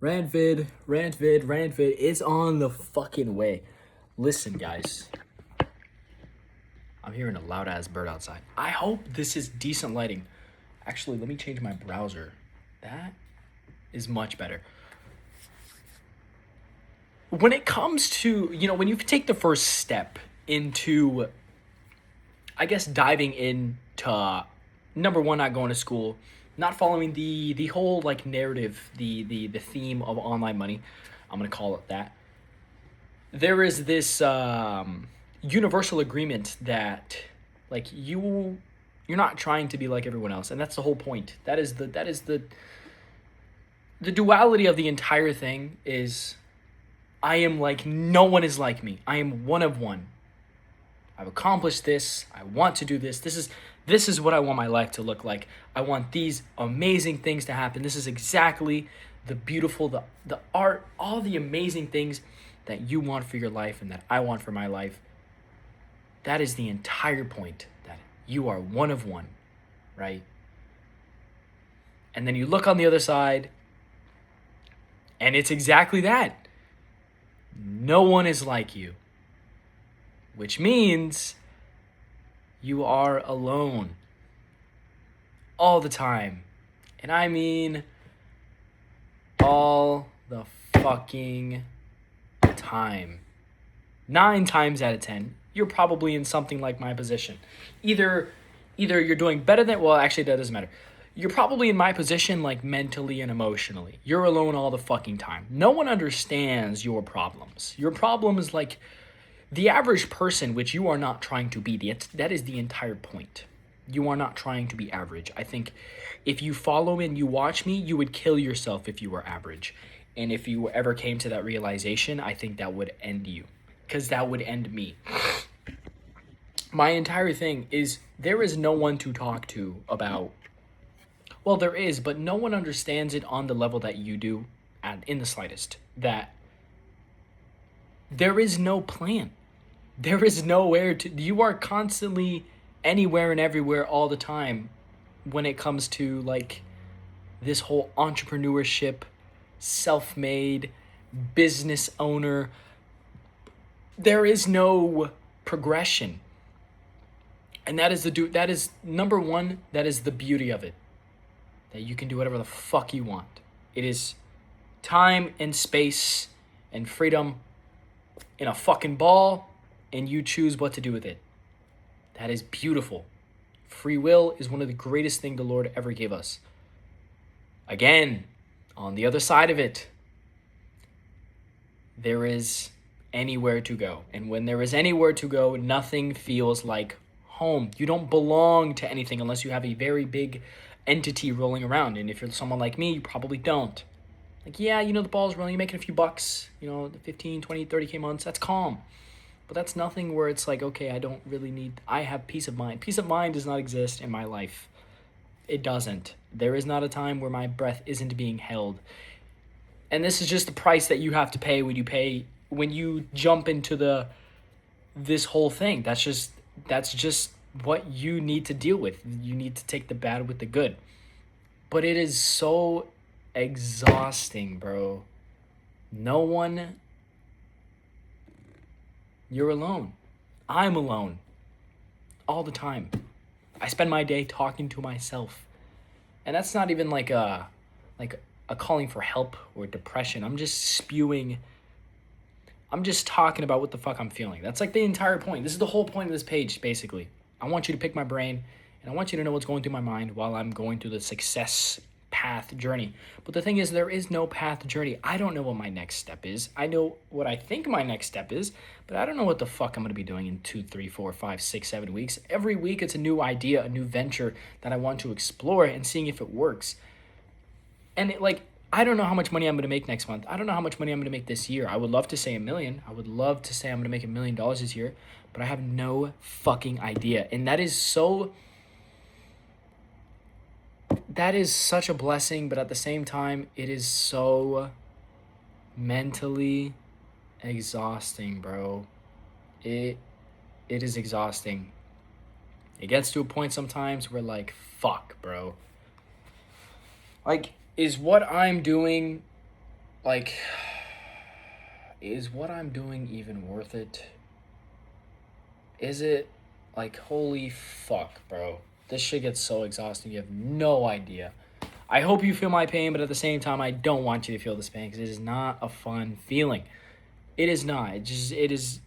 Rant vid is on the fucking way. Listen, guys. I'm hearing a loud ass bird outside. I hope this is decent lighting. Actually, let me change my browser. That is much better. When it comes to, when you take the first step into, I guess, diving into, number one, not going to school, not following the whole like narrative, the theme of online money, I'm gonna call it that. There is this universal agreement that like you're not trying to be like everyone else, and that's the whole point. That is the duality of the entire thing is I am like no one is like me. I am one of one. I've accomplished this. I want to do this. This is what I want my life to look like. I want these amazing things to happen. This is exactly the beautiful, the art, all the amazing things that you want for your life and that I want for my life. That is the entire point, that you are one of one, right? And then you look on the other side, and it's exactly that. No one is like you, which means you are alone all the time. And I mean all the fucking time. 9 times out of 10, you're probably in something like my position. Either you're doing better than, well, actually that doesn't matter. You're probably in my position like mentally and emotionally. You're alone all the fucking time. No one understands your problems. Your problem is like the average person, which you are not trying to be. That is the entire point. You are not trying to be average. I think if you follow me and you watch me, you would kill yourself if you were average. And if you ever came to that realization, I think that would end you. Because that would end me. My entire thing is there is no one to talk to about. Well, there is, but no one understands it on the level that you do, in the slightest. That there is no plan. There is nowhere to. You are constantly anywhere and everywhere all the time when it comes to like this whole entrepreneurship, self-made, business owner. There is no progression. And that is number one, that is the beauty of it. That you can do whatever the fuck you want. It is time and space and freedom in a fucking ball, and you choose what to do with it. That is beautiful. Free will is one of the greatest things the Lord ever gave us. Again, on the other side of it, there is anywhere to go. And when there is anywhere to go, nothing feels like home. You don't belong to anything unless you have a very big entity rolling around. And if you're someone like me, you probably don't. Like, yeah, the ball's rolling, you're making a few bucks, the 15, 20, 30K months, that's calm. But that's nothing where it's like, okay, I have peace of mind. Peace of mind does not exist in my life. It doesn't. There is not a time where my breath isn't being held. And this is just the price that you have to pay when you jump into this whole thing. That's just what you need to deal with. You need to take the bad with the good. But it is so exhausting, bro. You're alone. I'm alone. All the time. I spend my day talking to myself. And that's not even like a calling for help or depression. I'm just talking about what the fuck I'm feeling. That's like the entire point. This is the whole point of this page, basically. I want you to pick my brain, and I want you to know what's going through my mind while I'm going through the success path journey. But the thing is, there is no path journey. I don't know what my next step is. I know what I think my next step is, but I don't know what the fuck I'm going to be doing in 2, 3, 4, 5, 6, 7 weeks. Every week, it's a new idea, a new venture that I want to explore and seeing if it works. And I don't know how much money I'm going to make next month. I don't know how much money I'm going to make this year. I would love to say $1 million. I would love to say I'm going to make $1 million this year, but I have no fucking idea. And that is such a blessing, but at the same time, it is so mentally exhausting, bro. It is exhausting. It gets to a point sometimes where like, fuck, bro. Like, is what I'm doing Like, is what I'm doing even worth it? Is it? Like, holy fuck, bro. This shit gets so exhausting. You have no idea. I hope you feel my pain, but at the same time, I don't want you to feel this pain because it is not a fun feeling. It is not. It is.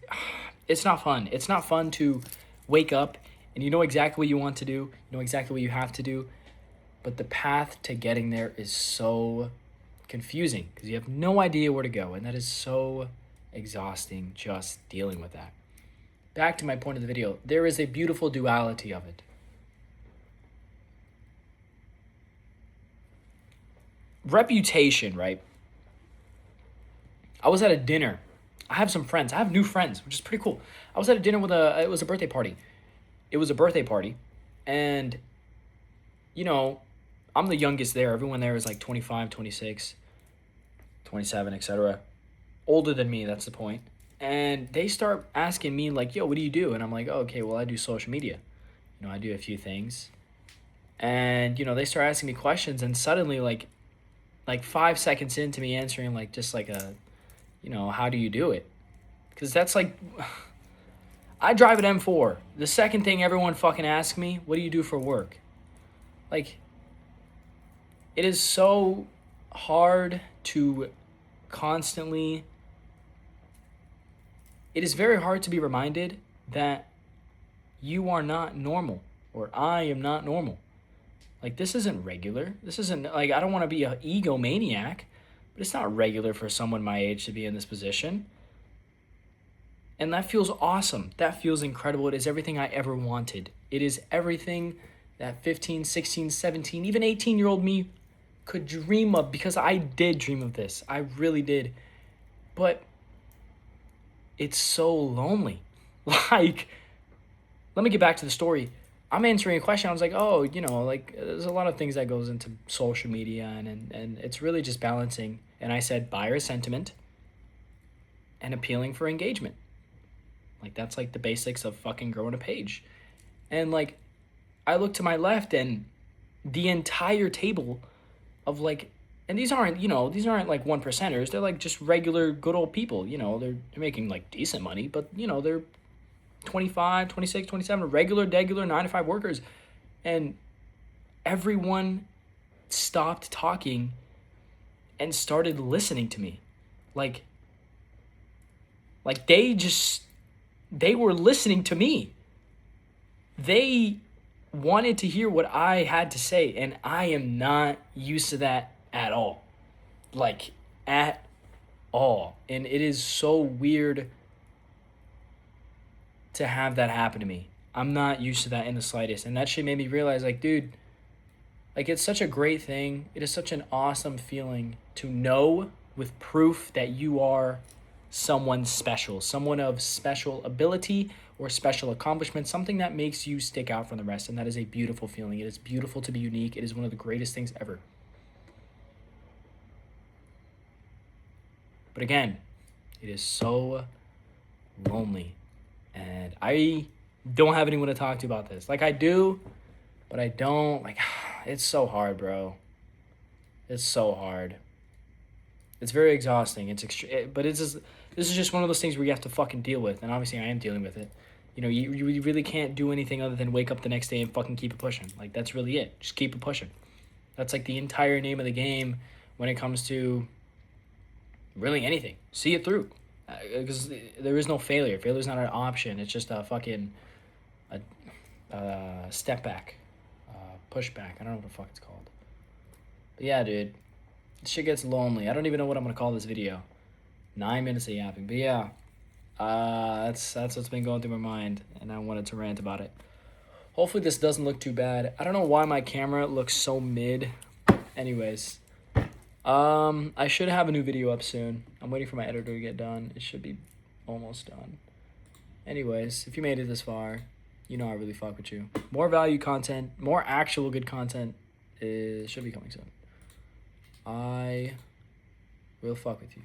It's not fun. It's not fun to wake up and you know exactly what you want to do. You know exactly what you have to do. But the path to getting there is so confusing because you have no idea where to go. And that is so exhausting just dealing with that. Back to my point of the video. There is a beautiful duality of it. Reputation, right? I was at a dinner. I have some friends. I have new friends, which is pretty cool. I was at a dinner with it was a birthday party. It was a birthday party. And, you know, I'm the youngest there. Everyone there is like 25, 26, 27, etc. Older than me, that's the point. And they start asking me like, yo, what do you do? And I'm like, oh, okay, well, I do social media. You know, I do a few things. And, you know, they start asking me questions and suddenly like 5 seconds into me answering like just like a, you know, how do you do it? Because that's like, I drive an M4. The second thing everyone fucking asks me, what do you do for work? Like, it is so hard to constantly, it is very hard to be reminded that you are not normal or I am not normal. Like, this isn't regular. This isn't, like, I don't want to be an egomaniac, but it's not regular for someone my age to be in this position. And that feels awesome. That feels incredible. It is everything I ever wanted. It is everything that 15, 16, 17, even 18-year-old me could dream of because I did dream of this. I really did. But it's so lonely. Like, let me get back to the story. I'm answering a question. I was like, oh, you know, like there's a lot of things that goes into social media and it's really just balancing. And I said buyer sentiment and appealing for engagement. Like that's like the basics of fucking growing a page. And like I look to my left and the entire table of like, and these aren't, you know, these aren't like 1%ers. They're like just regular good old people, you know, they're making like decent money, but you know, they're 25, 26, 27, regular 9-to-5 workers. And everyone stopped talking and started listening to me. Like they were listening to me. They wanted to hear what I had to say, and I am not used to that at all. Like, at all. And it is so weird to have that happen to me. I'm not used to that in the slightest. And that shit made me realize, like, dude, like, it's such a great thing. It is such an awesome feeling to know with proof that you are someone special, someone of special ability or special accomplishment, something that makes you stick out from the rest. And that is a beautiful feeling. It is beautiful to be unique. It is one of the greatest things ever. But again, it is so lonely. And I don't have anyone to talk to about this. Like, I do, but I don't. Like, it's so hard, bro. It's so hard. It's very exhausting. But it's just, this is just one of those things where you have to fucking deal with. And obviously I am dealing with it. You know, you really can't do anything other than wake up the next day and fucking keep it pushing. Like, that's really it. Just keep it pushing. That's like the entire name of the game when it comes to really anything. See it through. Because there is no failure. Failure is not an option. It's just a fucking step back, push back. I don't know what the fuck it's called. But yeah, dude, this shit gets lonely. I don't even know what I'm gonna call this video. 9 minutes of yapping. But yeah, that's what's been going through my mind, and I wanted to rant about it. Hopefully this doesn't look too bad. I don't know why my camera looks so mid. Anyways. I should have a new video up soon. I'm waiting for my editor to get done. It should be almost done. Anyways, if you made it this far, you know I really fuck with you. More value content, more actual good content should be coming soon. I will fuck with you.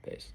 Peace.